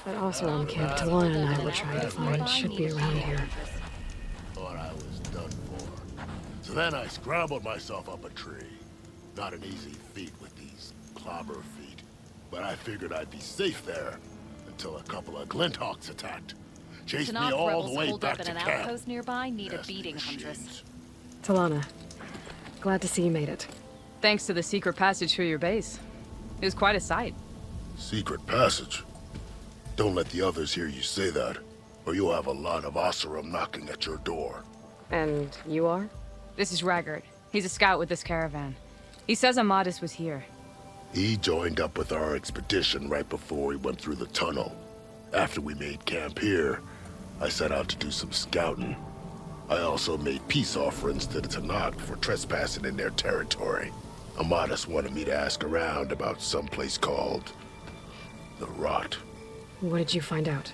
That Oseram camp Talanah and I were trying to find should be around here. Thought I was done for. So then I scrambled myself up a tree. Not an easy feat with these clobber feet. But I figured I'd be safe there until a couple of Glinthawks attacked. Chased me all the way back to camp. An outpost nearby need a beating, Huntress. Talanah, glad to see you made it. Thanks to the secret passage through your base. It was quite a sight. Secret passage? Don't let the others hear you say that, or you'll have a lot of Oseram knocking at your door. And you are? This is Raggard. He's a scout with this caravan. He says Amadis was here. He joined up with our expedition right before we went through the tunnel. After we made camp here, I set out to do some scouting. I also made peace offerings to the Talanah for trespassing in their territory. Amadis wanted me to ask around about some place called the Rot. What did you find out?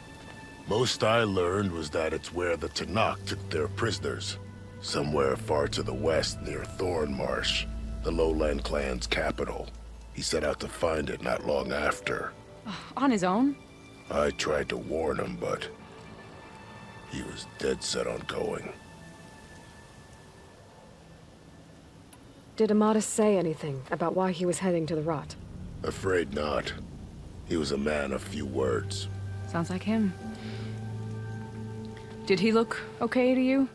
Most I learned was that it's where the Talanah took their prisoners. Somewhere far to the west near Thornmarsh, the Lowland clan's capital. He set out to find it not long after. On his own? I tried to warn him, but he was dead set on going. Did Amadis say anything about why he was heading to the Rot? Afraid not. He was a man of few words. Sounds like him. Did he look okay to you?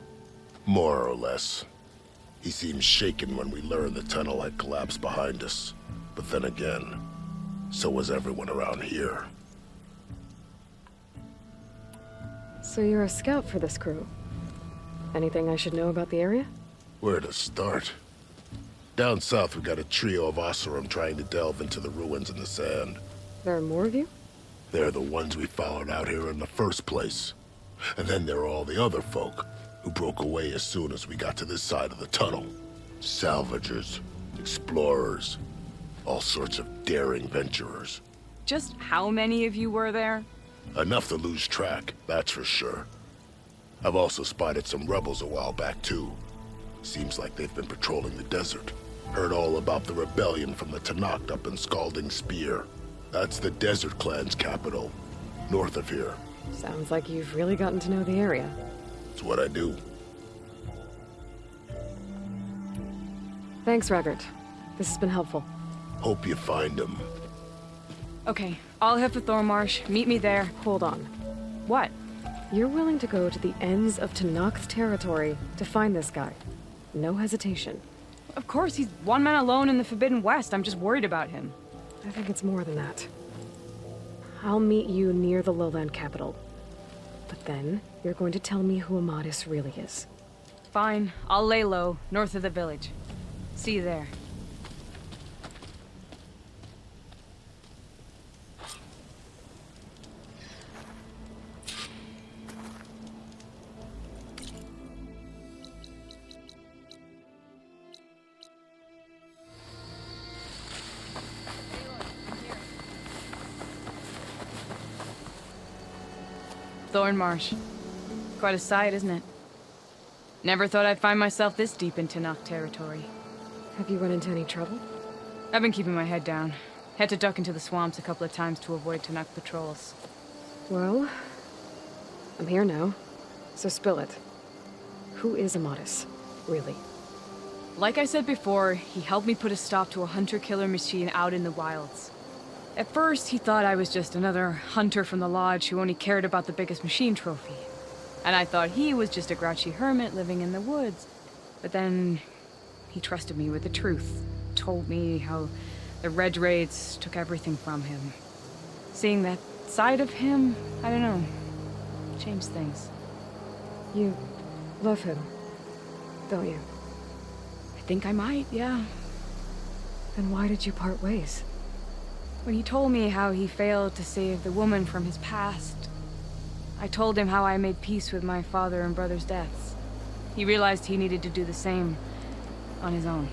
More or less. He seemed shaken when we learned the tunnel had collapsed behind us. But then again, so was everyone around here. So you're a scout for this crew. Anything I should know about the area? Where to start? Down south, we got a trio of Oseram trying to delve into the ruins in the sand. There are more of you? They're the ones we followed out here in the first place. And then there are all the other folk, who broke away as soon as we got to this side of the tunnel. Salvagers, explorers, all sorts of daring venturers. Just how many of you were there? Enough to lose track, that's for sure. I've also spotted some rebels a while back, too. Seems like they've been patrolling the desert. Heard all about the rebellion from the Talanah up in Scalding Spear. That's the Desert Clan's capital, north of here. Sounds like you've really gotten to know the area. It's what I do. Thanks, Raggard. This has been helpful. Hope you find him. Okay, I'll head for Thornmarsh. Meet me there. Hold on. What? You're willing to go to the ends of Tanakh's territory to find this guy. No hesitation. Of course, he's one man alone in the Forbidden West. I'm just worried about him. I think it's more than that. I'll meet you near the lowland capital. But then, you're going to tell me who Amadis really is. Fine, I'll lay low, north of the village. See you there. Thornmarsh. Quite a sight, isn't it? Never thought I'd find myself this deep in Talanah territory. Have you run into any trouble? I've been keeping my head down. Had to duck into the swamps a couple of times to avoid Talanah patrols. Well, I'm here now, so spill it. Who is Amadis, really? Like I said before, he helped me put a stop to a hunter-killer machine out in the wilds. At first, he thought I was just another hunter from the lodge who only cared about the biggest machine trophy. And I thought he was just a grouchy hermit living in the woods. But then, he trusted me with the truth. Told me how the Red Raids took everything from him. Seeing that side of him, I don't know, changed things. You love him, don't you? I think I might, yeah. Then why did you part ways? When he told me how he failed to save the woman from his past, I told him how I made peace with my father and brother's deaths. He realized he needed to do the same on his own.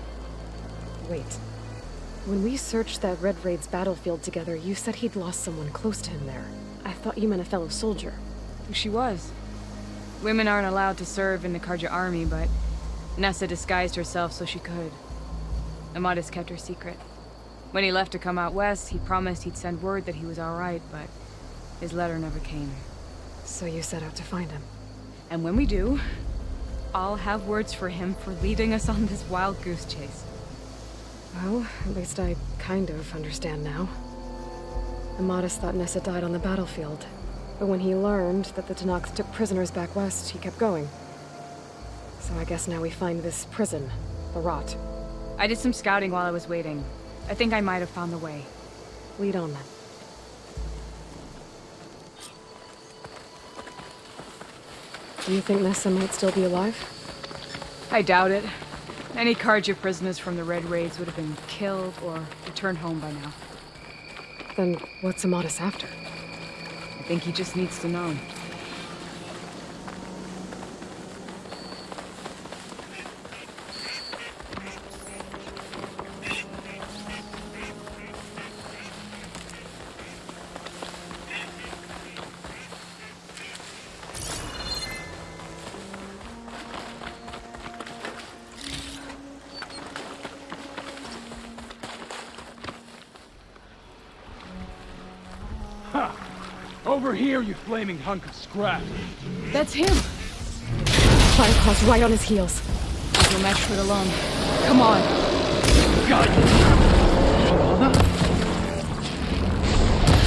Wait. When we searched that Red Raid's battlefield together, you said he'd lost someone close to him there. I thought you meant a fellow soldier. She was. Women aren't allowed to serve in the Karja army, but Nessa disguised herself so she could. Amadis kept her secret. When he left to come out west, he promised he'd send word that he was all right, but His letter never came. So you set out to find him. And when we do, I'll have words for him for leading us on this wild goose chase. Well, at least I kind of understand now. Amadis thought Nessa died on the battlefield, but when he learned that the Tanakhs took prisoners back west, he kept going. So I guess now we find this prison, the Rot. I did some scouting while I was waiting. I think I might have found the way. Lead on then. Do you think Nessa might still be alive? I doubt it. Any Carja prisoners from the Red Raids would have been killed or returned home by now. Then what's Amadis after? I think he just needs to know. Over here, you flaming hunk of scrap. That's him! Fireclaw's right on his heels. There's no match for it alone. Come on! Got you! Talanah?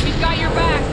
We've got your back!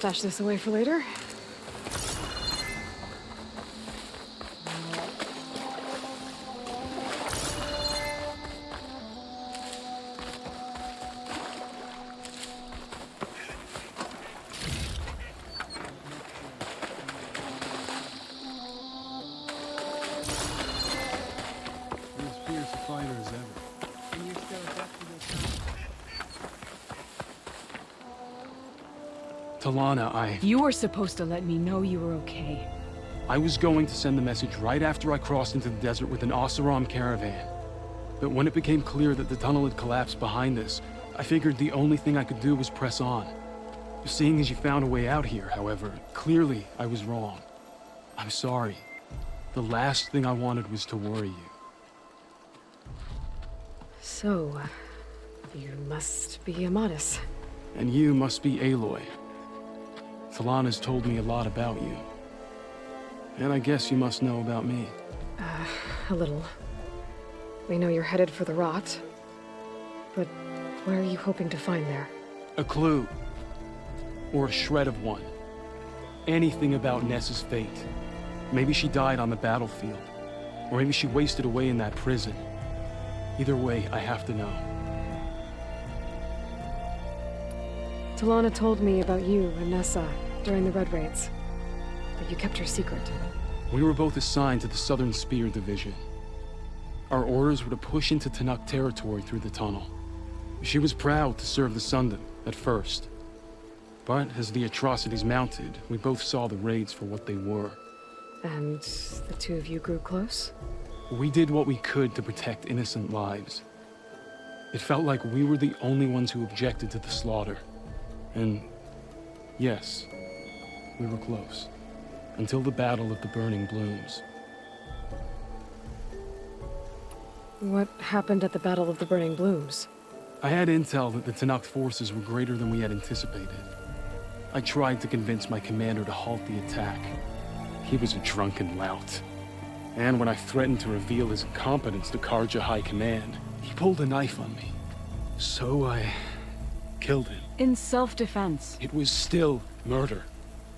Stash this away for later. Talanah, You were supposed to let me know you were okay. I was going to send the message right after I crossed into the desert with an Oseram caravan. But when it became clear that the tunnel had collapsed behind us, I figured the only thing I could do was press on. Seeing as you found a way out here, however, clearly I was wrong. I'm sorry. The last thing I wanted was to worry you. So, you must be Amatis. And you must be Aloy. Talanah's told me a lot about you. And I guess you must know about me. A little. We know you're headed for the rot. But what are you hoping to find there? A clue. Or a shred of one. Anything about Nessa's fate. Maybe she died on the battlefield. Or maybe she wasted away in that prison. Either way, I have to know. Talanah told me about you and Nessa during the Red Raids. But you kept her secret. We were both assigned to the Southern Spear Division. Our orders were to push into Tanakh territory through the tunnel. She was proud to serve the Sundom at first. But as the atrocities mounted, we both saw the raids for what they were. And the two of you grew close? We did what we could to protect innocent lives. It felt like we were the only ones who objected to the slaughter. And yes, we were close. Until the Battle of the Burning Blooms. What happened at the Battle of the Burning Blooms? I had intel that the Tanakh forces were greater than we had anticipated. I tried to convince my commander to halt the attack. He was a drunken lout. And when I threatened to reveal his incompetence to Karja High Command, he pulled a knife on me. So I killed him. In self-defense. It was still murder.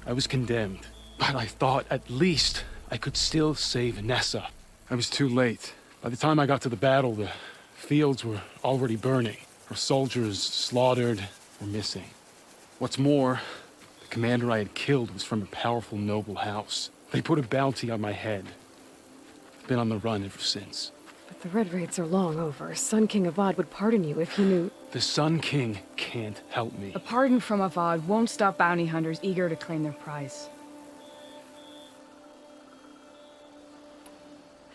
I was condemned. But I thought at least I could still save Nessa. I was too late. By the time I got to the battle, the fields were already burning. Our soldiers slaughtered or missing. What's more, the commander I had killed was from a powerful noble house. They put a bounty on my head. I've been on the run ever since. But the Red Raids are long over. Sun King Avad would pardon you if he knew... The Sun King can't help me. A pardon from Avad won't stop bounty hunters eager to claim their prize.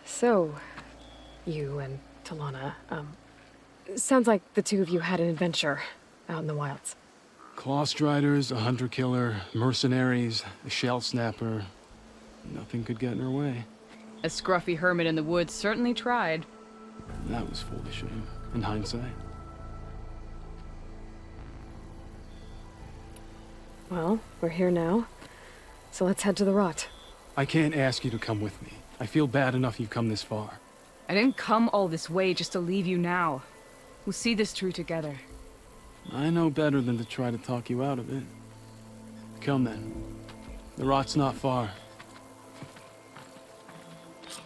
So, you and Talanah, sounds like the two of you had an adventure out in the wilds. Clawstriders, a hunter-killer, mercenaries, a shell snapper. Nothing could get in her way. A scruffy hermit in the woods certainly tried. That was foolish of him, in hindsight. Well, we're here now, so let's head to the rot. I can't ask you to come with me. I feel bad enough you've come this far. I didn't come all this way just to leave you now. We'll see this through together. I know better than to try to talk you out of it. Come then. The rot's not far.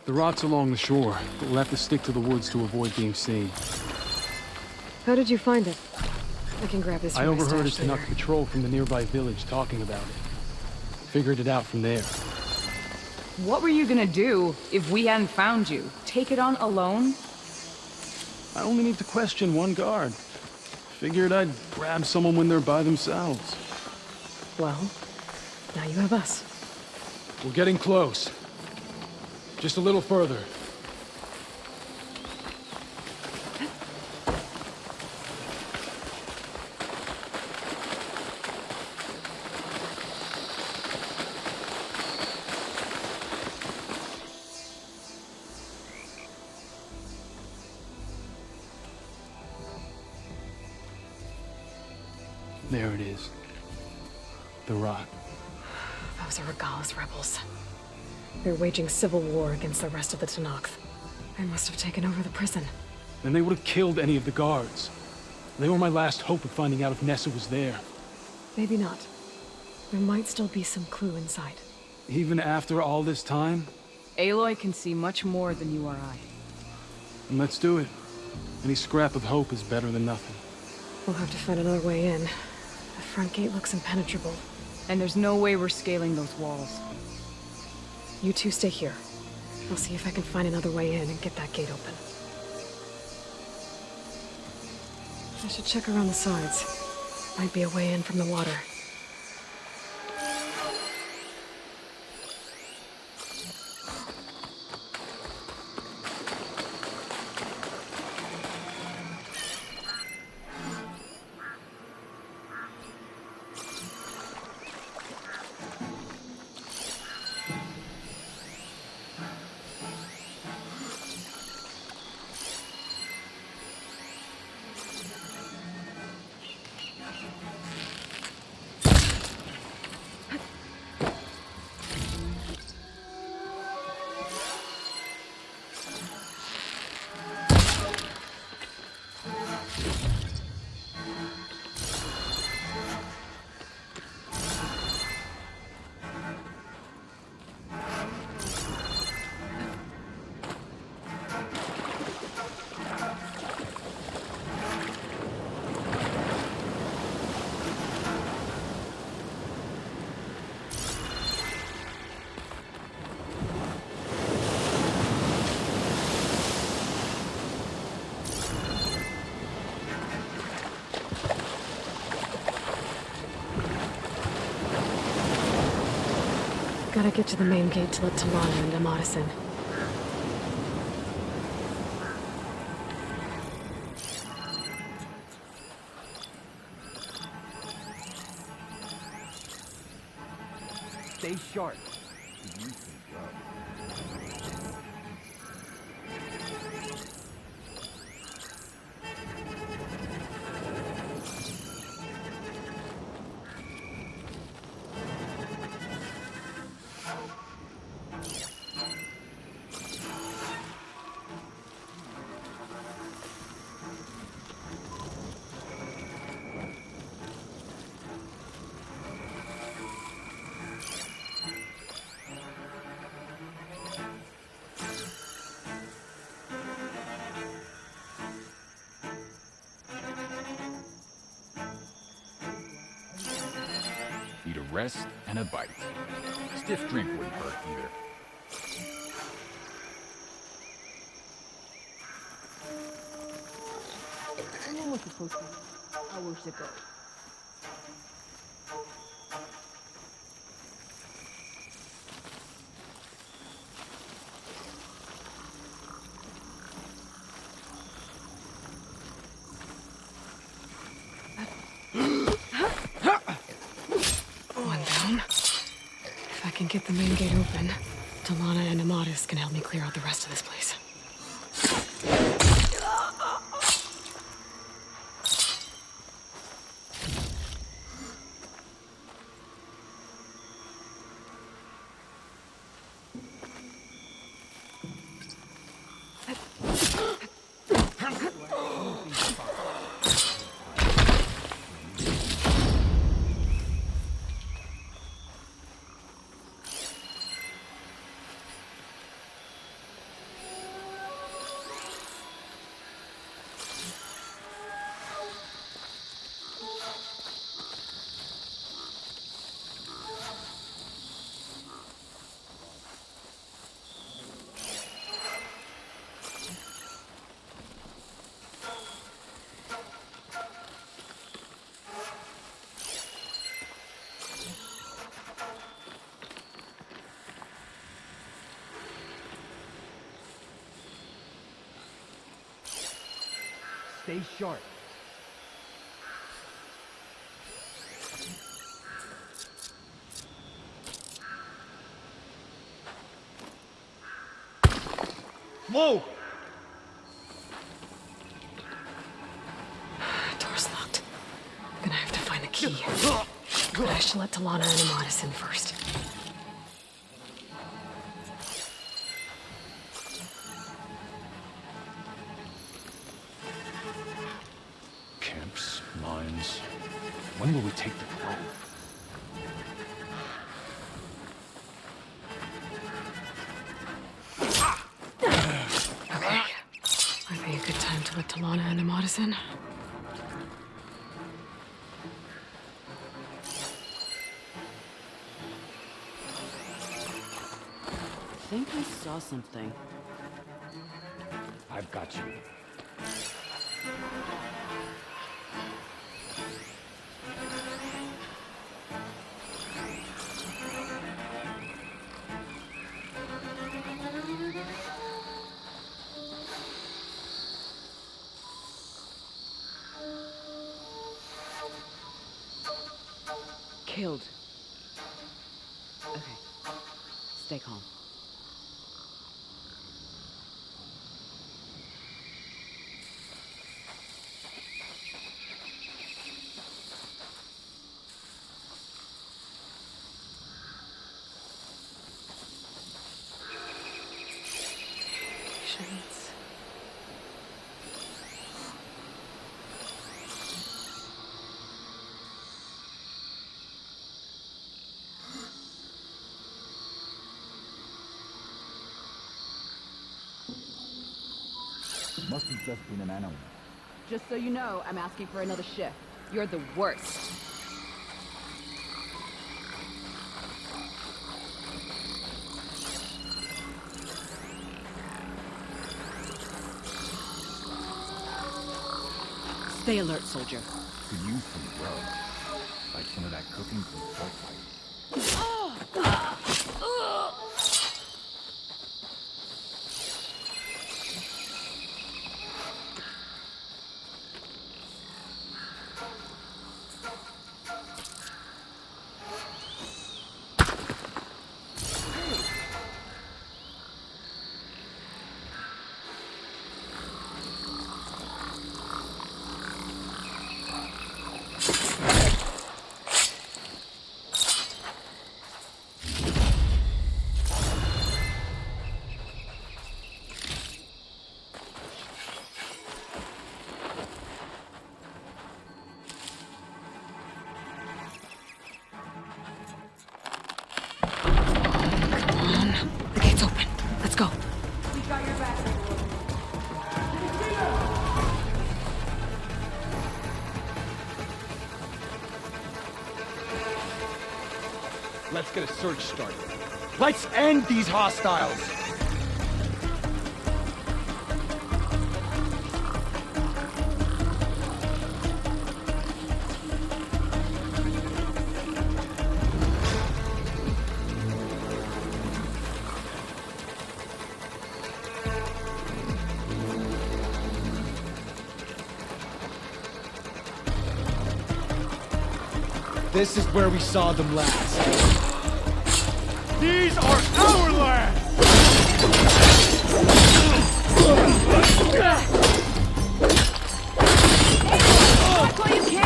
The rot's along the shore, but we'll have to stick to the woods to avoid being seen. How did you find it? I can grab this from I my overheard a stash later. Tanakh patrol from the nearby village talking about it. Figured it out from there. What were you gonna do if we hadn't found you? Take it on alone? I only need to question one guard. Figured I'd grab someone when they're by themselves. Well, now you have us. We're getting close. Just a little further. There it is. The rot. Those are Regala's rebels. They're waging civil war against the rest of the Tanakh. They must have taken over the prison. Then they would have killed any of the guards. They were my last hope of finding out if Nessa was there. Maybe not. There might still be some clue inside. Even after all this time? Aloy can see much more than you or I. And let's do it. Any scrap of hope is better than nothing. We'll have to find another way in. The front gate looks impenetrable. And there's no way we're scaling those walls. You two stay here. I'll see if I can find another way in and get that gate open. I should check around the sides. Might be a way in from the water. Gotta get to the main gate to let Talanah and Amatis in. Stay sharp. Need a rest and a bite. Stiff drink wouldn't hurt either. No one's supposed to. I worship it. One down. If I can get the main gate open, Talanah and Amatis can help me clear out the rest of this place. Stay sharp. Whoa! Door's locked. Gonna have to find the key. But I should let Talanah and Amatis in first. Camps, mines. When will we take the grove? Okay. I think a good time to let Talanah and Amatis in. I think I saw something. I've got you. Killed. Okay. Stay calm. Patience. Must have just been an animal. Just so you know, I'm asking for another shift. You're the worst. Stay alert, soldier. Could use some grub. Like some of that cooking from the fork fight. Let's get a search started. Let's end these hostiles! This is where we saw them last. These are our lands! Watch what you can!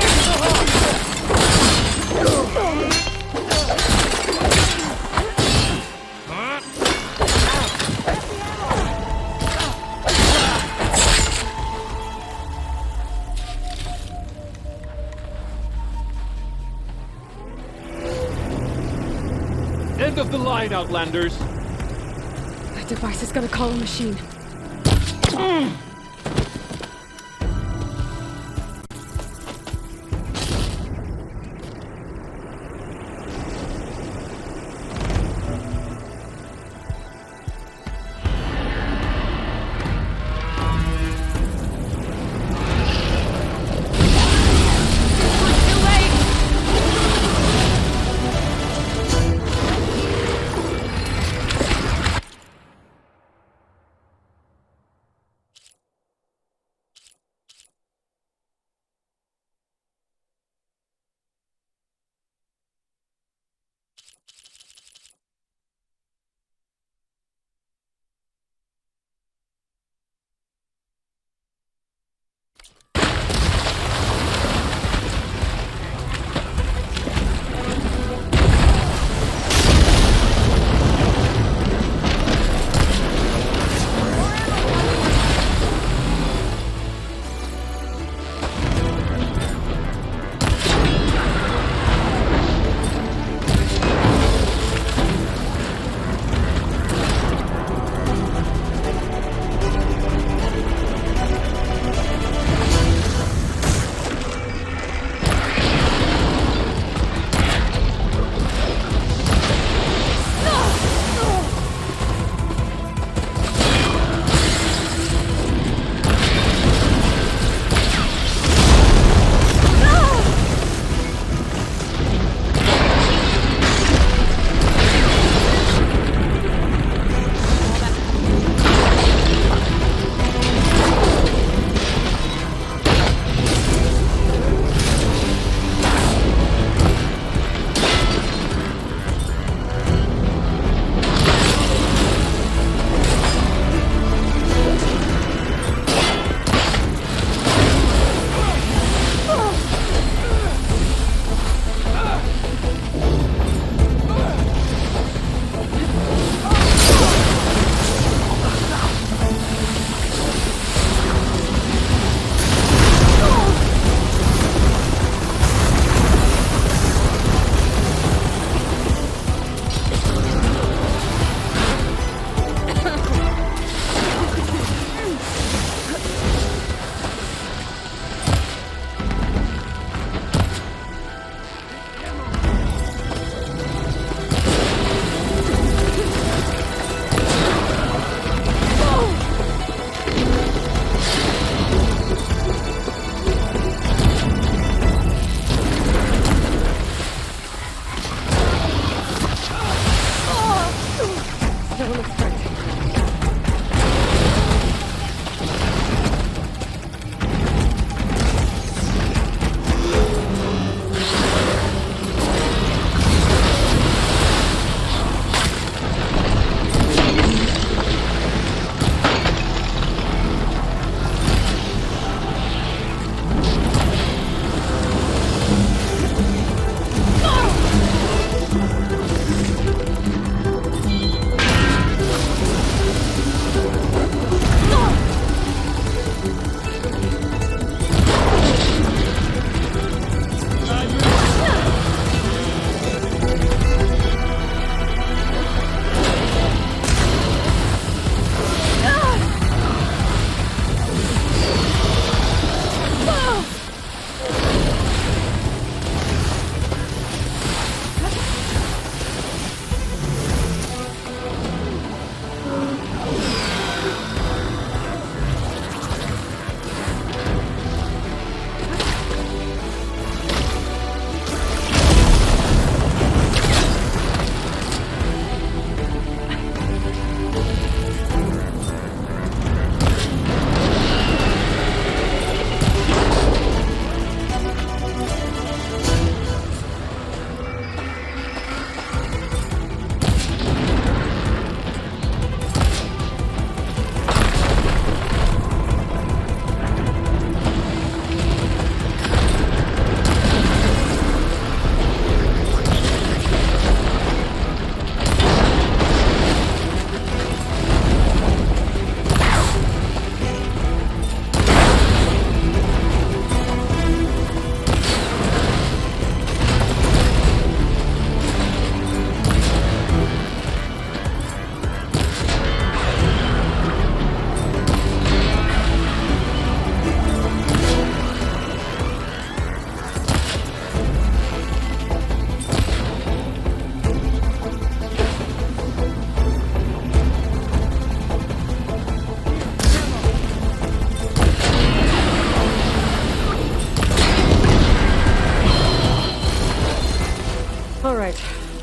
End of the line, Outlanders! That device is gonna call a machine.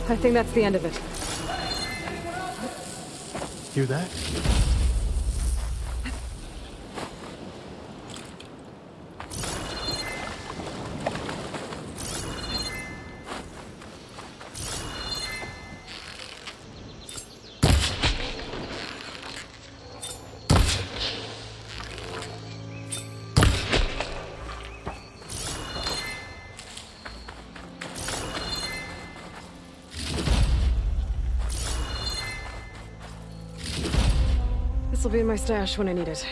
I think that's the end of it. Hear that? This'll be in my stash when I need it.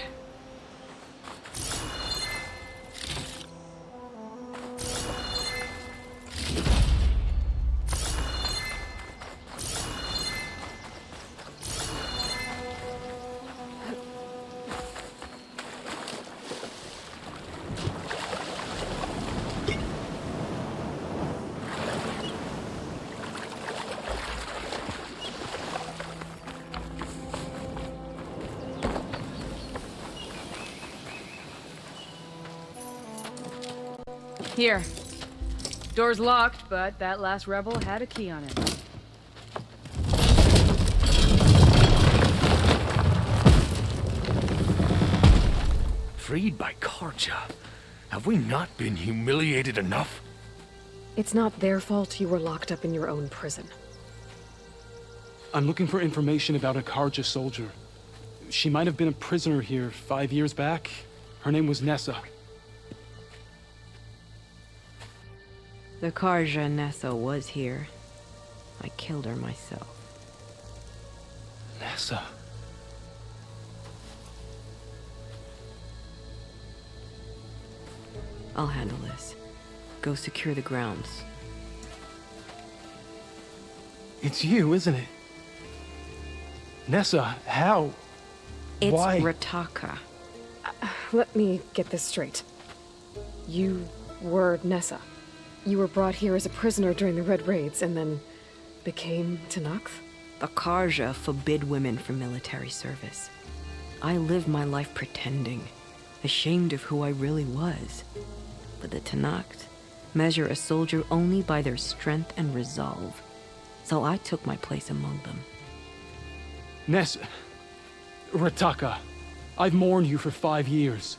Here. Door's locked, but that last rebel had a key on it. Freed by Karja. Have we not been humiliated enough? It's not their fault you were locked up in your own prison. I'm looking for information about a Karja soldier. She might have been a prisoner here 5 years back. Her name was Nessa. The Karja Nessa was here. I killed her myself. Nessa. I'll handle this. Go secure the grounds. It's you, isn't it? Nessa, how? It's Why? Rataka. Let me get this straight. You were Nessa. You were brought here as a prisoner during the Red Raids and then became Talanah? The Karja forbid women from military service. I lived my life pretending, ashamed of who I really was. But the Talanah measure a soldier only by their strength and resolve. So I took my place among them. Nessa. Rataka. I've mourned you for 5 years.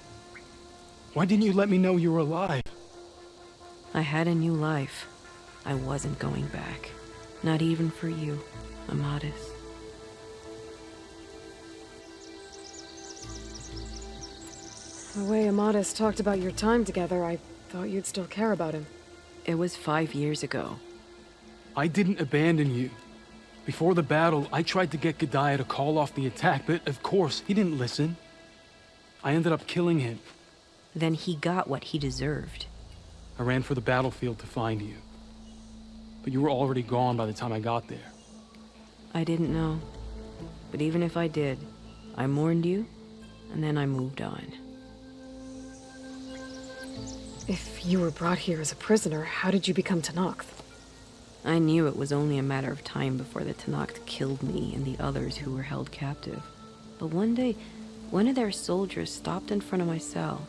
Why didn't you let me know you were alive? I had a new life. I wasn't going back. Not even for you, Amadis. The way Amadis talked about your time together, I thought you'd still care about him. It was 5 years ago. I didn't abandon you. Before the battle, I tried to get G'daiah to call off the attack, but of course, he didn't listen. I ended up killing him. Then he got what he deserved. I ran for the battlefield to find you. But you were already gone by the time I got there. I didn't know. But even if I did, I mourned you, and then I moved on. If you were brought here as a prisoner, how did you become Talanah? I knew it was only a matter of time before the Talanah killed me and the others who were held captive. But one day, one of their soldiers stopped in front of my cell,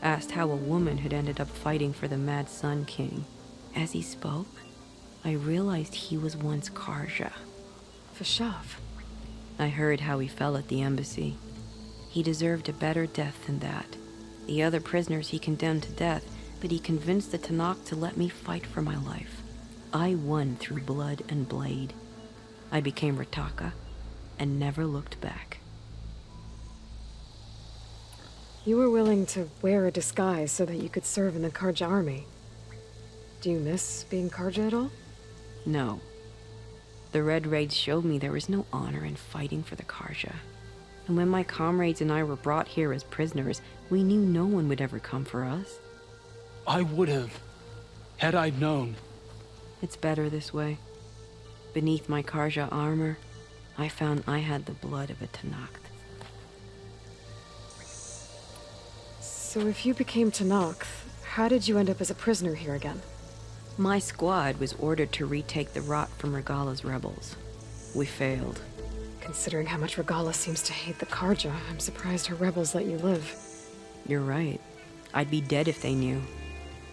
asked how a woman had ended up fighting for the Mad Sun King. As he spoke, I realized he was once Karja. Vashav. I heard how he fell at the embassy. He deserved a better death than that. The other prisoners he condemned to death, but he convinced the Talanah to let me fight for my life. I won through blood and blade. I became Rataka and never looked back. You were willing to wear a disguise so that you could serve in the Karja army. Do you miss being Karja at all? No. The Red Raids showed me there was no honor in fighting for the Karja. And when my comrades and I were brought here as prisoners, we knew no one would ever come for us. I would have, had I known. It's better this way. Beneath my Karja armor, I found I had the blood of a Talanah. So if you became Talanah, how did you end up as a prisoner here again? My squad was ordered to retake the Rot from Regala's rebels. We failed. Considering how much Regala seems to hate the Karja, I'm surprised her rebels let you live. You're right. I'd be dead if they knew.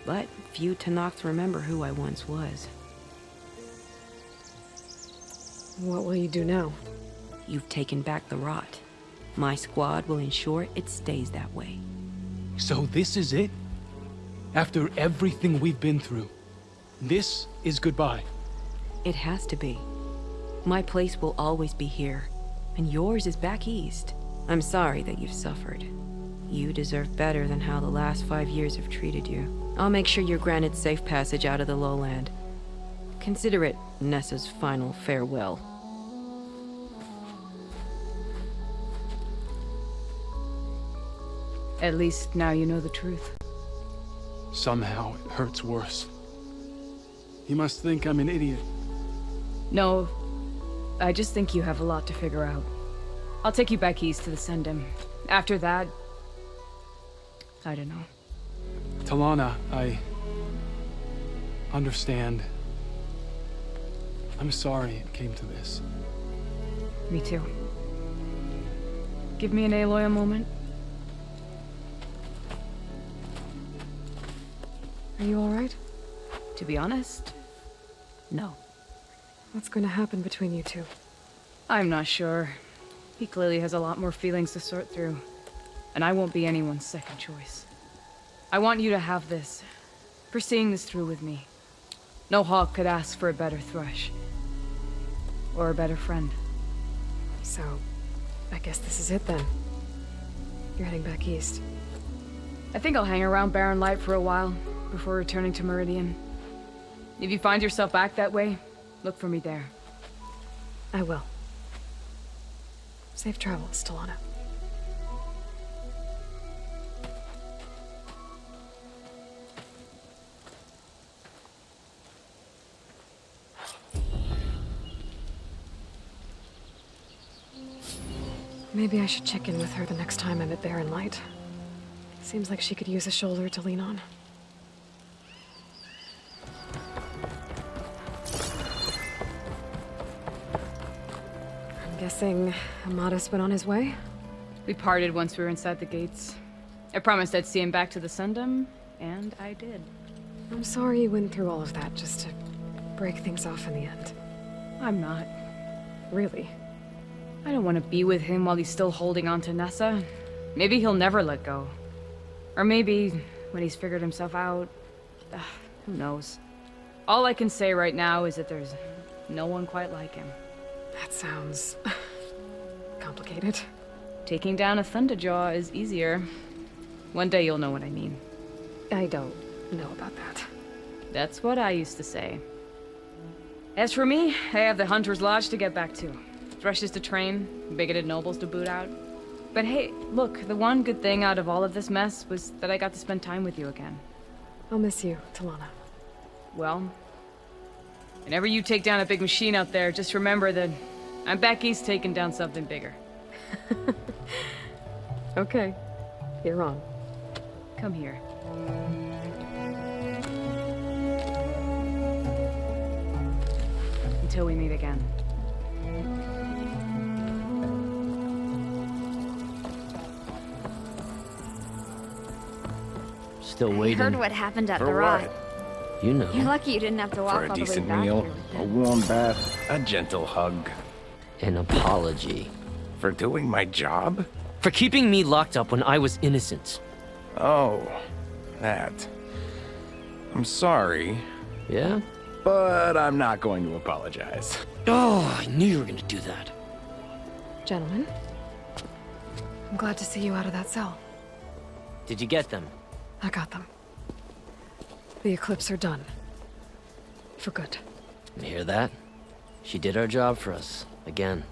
But few Talanahs remember who I once was. What will you do now? You've taken back the rot. My squad will ensure it stays that way. So this is it? After everything we've been through, this is goodbye. It has to be. My place will always be here, and yours is back east. I'm sorry that you've suffered. You deserve better than how the last 5 years have treated you. I'll make sure you're granted safe passage out of the lowland. Consider it Nessa's final farewell. At least now you know the truth. Somehow it hurts worse. He must think I'm an idiot. No, I just think you have a lot to figure out. I'll take you back east to the Sendem. After that, I don't know. Talanah, I understand. I'm sorry it came to this. Me too. Give me and Aloy a moment. Are you alright? To be honest, no. What's going to happen between you two? I'm not sure. He clearly has a lot more feelings to sort through, and I won't be anyone's second choice. I want you to have this, for seeing this through with me. No hawk could ask for a better thrush. Or a better friend. So, I guess this is it then. You're heading back east. I think I'll hang around Barren Light for a while, before returning to Meridian. If you find yourself back that way, look for me there. I will. Safe travels, Talanah. Maybe I should check in with her the next time I'm at Barren Light. Seems like she could use a shoulder to lean on. I'm guessing Amadas went on his way? We parted once we were inside the gates. I promised I'd see him back to the Sundom, and I did. I'm sorry you went through all of that just to break things off in the end. I'm not. Really? I don't want to be with him while he's still holding on to Nessa. Maybe he'll never let go. Or maybe, when he's figured himself out... who knows? All I can say right now is that there's no one quite like him. That sounds... complicated. Taking down a Thunderjaw is easier. One day you'll know what I mean. I don't know about that. That's what I used to say. As for me, I have the Hunter's Lodge to get back to. Thrushes to train, bigoted nobles to boot out. But hey, look, the one good thing out of all of this mess was that I got to spend time with you again. I'll miss you, Talanah. Well, whenever you take down a big machine out there, just remember that I'm back east taking down something bigger. Okay, you're on. Come here. Until we meet again. Still I waiting. heard what happened at For the what? Rock. You know. You're lucky you didn't have to walk For a all the way decent back meal, here with a him. warm bath, a gentle hug. An apology. For doing my job? For keeping me locked up when I was innocent. Oh, that. I'm sorry, Yeah? but I'm not going to apologize. Oh, I knew you were gonna do that. Gentlemen, I'm glad to see you out of that cell. Did you get them? I got them. The Eclipse are done. For good. You hear that? She did our job for us. Again.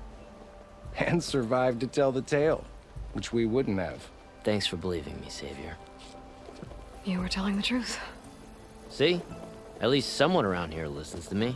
And survived to tell the tale, which we wouldn't have. Thanks for believing me, Savior. You were telling the truth. See? At least someone around here listens to me.